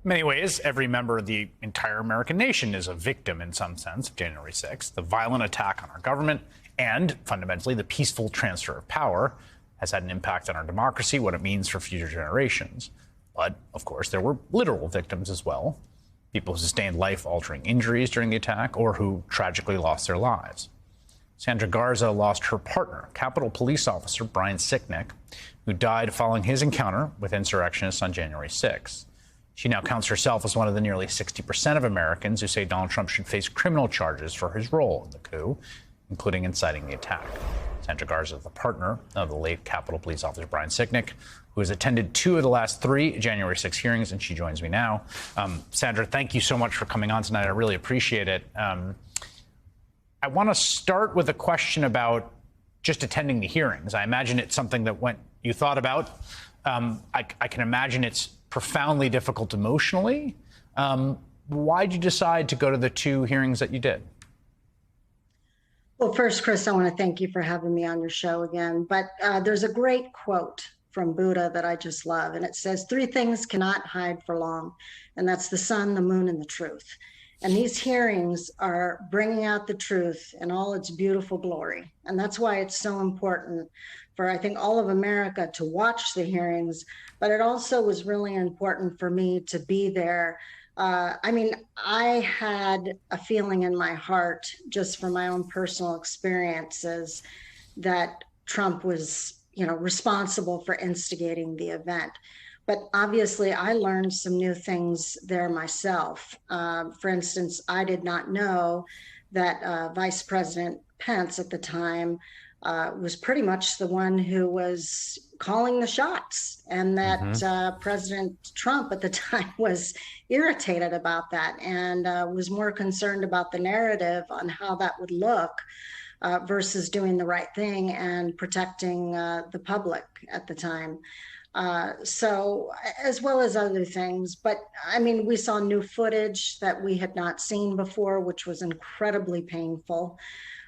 In many ways, every member of the entire American nation is a victim in some sense of January 6th. The violent attack on our government and, fundamentally, the peaceful transfer of power has had an impact on our democracy, what it means for future generations. But, of course, there were literal victims as well, people who sustained life-altering injuries during the attack or who tragically lost their lives. Sandra Garza lost her partner, Capitol Police Officer Brian Sicknick, who died following his encounter with insurrectionists on January 6th. She now counts herself as one of the nearly 60% of Americans who say Donald Trump should face criminal charges for his role in the coup, including inciting the attack. Sandra Garza is the partner of the late Capitol Police Officer Brian Sicknick, who has attended 2 of the last 3 January 6 hearings, and she joins me now. Sandra, thank you so much for coming on tonight. I really appreciate it. I want to start with a question about just attending the hearings. I imagine it's something that you thought about. I can imagine it's profoundly difficult emotionally. Why did you decide to go to the 2 hearings that you did? Well, first, Chris, I want to thank you for having me on your show again. But there's a great quote from Buddha that I just love, and it says, 3 things cannot hide for long, and that's the sun, the moon, and the truth. And these hearings are bringing out the truth in all its beautiful glory. And that's why it's so important for, I think, all of America to watch the hearings. But it also was really important for me to be there. I had a feeling in my heart, just from my own personal experiences, that Trump was, responsible for instigating the event. But obviously, I learned some new things there myself. For instance, I did not know that Vice President Pence at the time was pretty much the one who was calling the shots, and that President Trump at the time was irritated about that and was more concerned about the narrative on how that would look versus doing the right thing and protecting the public at the time. So, as well as other things. But we saw new footage that we had not seen before, which was incredibly painful.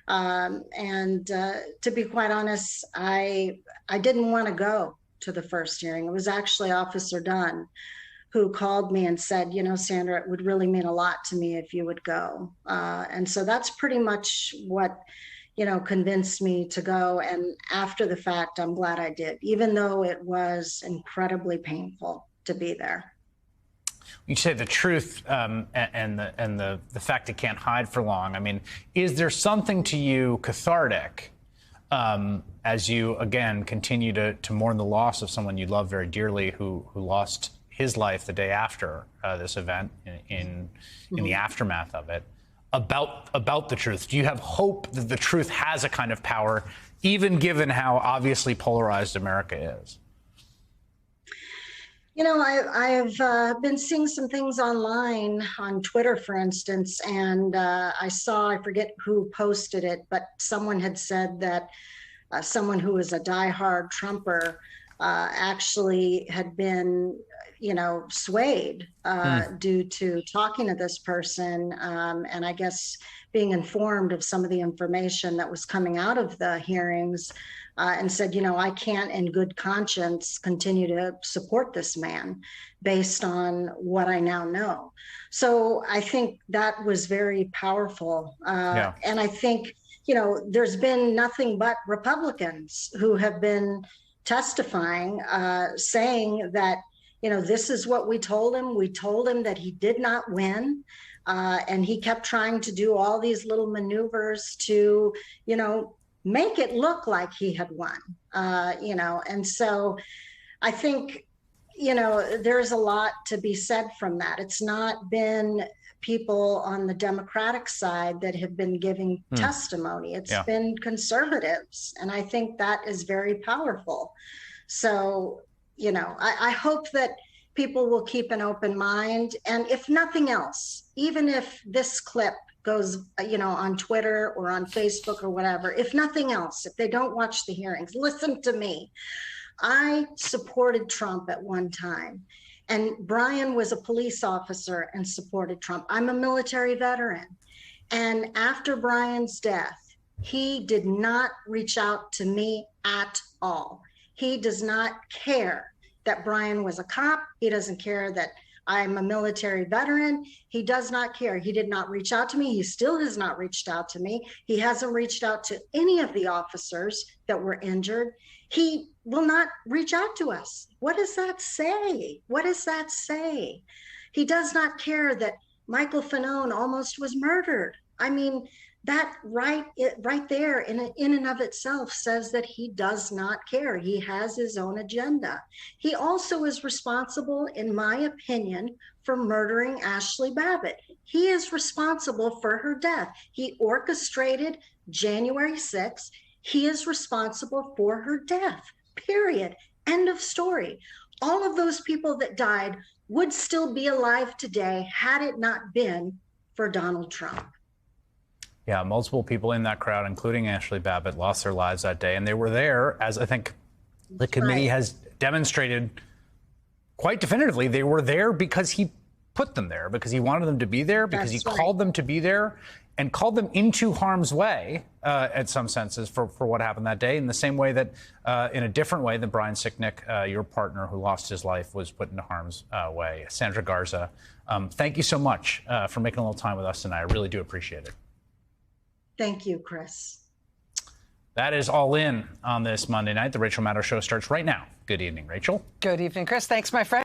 To be quite honest, I didn't want to go to the first hearing. It was actually Officer Dunn who called me and said, Sandra, it would really mean a lot to me if you would go. And so that's pretty much what, convinced me to go. And after the fact, I'm glad I did, even though it was incredibly painful to be there. You say the truth and the fact it can't hide for long. Is there something to you cathartic as you, again, continue to mourn the loss of someone you love very dearly who lost his life the day after this event in the aftermath of it, about the truth? Do you have hope that the truth has a kind of power, even given how obviously polarized America is? I've been seeing some things online on Twitter, for instance, and I forget who posted it, but someone had said that someone who was a diehard Trumper actually had been, swayed due to talking to this person, and I guess being informed of some of the information that was coming out of the hearings, and said, I can't in good conscience continue to support this man based on what I now know. So I think that was very powerful. And I think, there's been nothing but Republicans who have been testifying, saying that, this is what we told him. We told him that he did not win. And he kept trying to do all these little maneuvers to, make it look like he had won, and so I think, there's a lot to be said from that. It's not been people on the Democratic side that have been giving testimony. It's been conservatives. And I think that is very powerful. So, I hope that people will keep an open mind. And if nothing else, even if this clip goes, on Twitter or on Facebook or whatever, if nothing else, if they don't watch the hearings, listen to me. I supported Trump at one time, and Brian was a police officer and supported Trump. I'm a military veteran. And after Brian's death, he did not reach out to me at all. He does not care that Brian was a cop. He doesn't care that I'm a military veteran. He does not care. He did not reach out to me. He still has not reached out to me. He hasn't reached out to any of the officers that were injured. He will not reach out to us. What does that say? What does that say? He does not care that Michael Fanone almost was murdered. I mean, that right there in and of itself says that he does not care. He has his own agenda. He also is responsible, in my opinion, for murdering Ashley Babbitt. He is responsible for her death. He orchestrated January 6th. He is responsible for her death, period. End of story. All of those people that died would still be alive today had it not been for Donald Trump. Yeah, multiple people in that crowd, including Ashley Babbitt, lost their lives that day. And they were there, as I think the committee has demonstrated quite definitively, they were there because he put them there, because he wanted them to be there, because he called them to be there and called them into harm's way, at some senses, for what happened that day, in the same way that, in a different way than Brian Sicknick, your partner who lost his life, was put into harm's way. Sandra Garza, thank you so much for making a little time with us tonight. I really do appreciate it. Thank you, Chris. That is all in on this Monday night. The Rachel Maddow Show starts right now. Good evening, Rachel. Good evening, Chris. Thanks, my friend.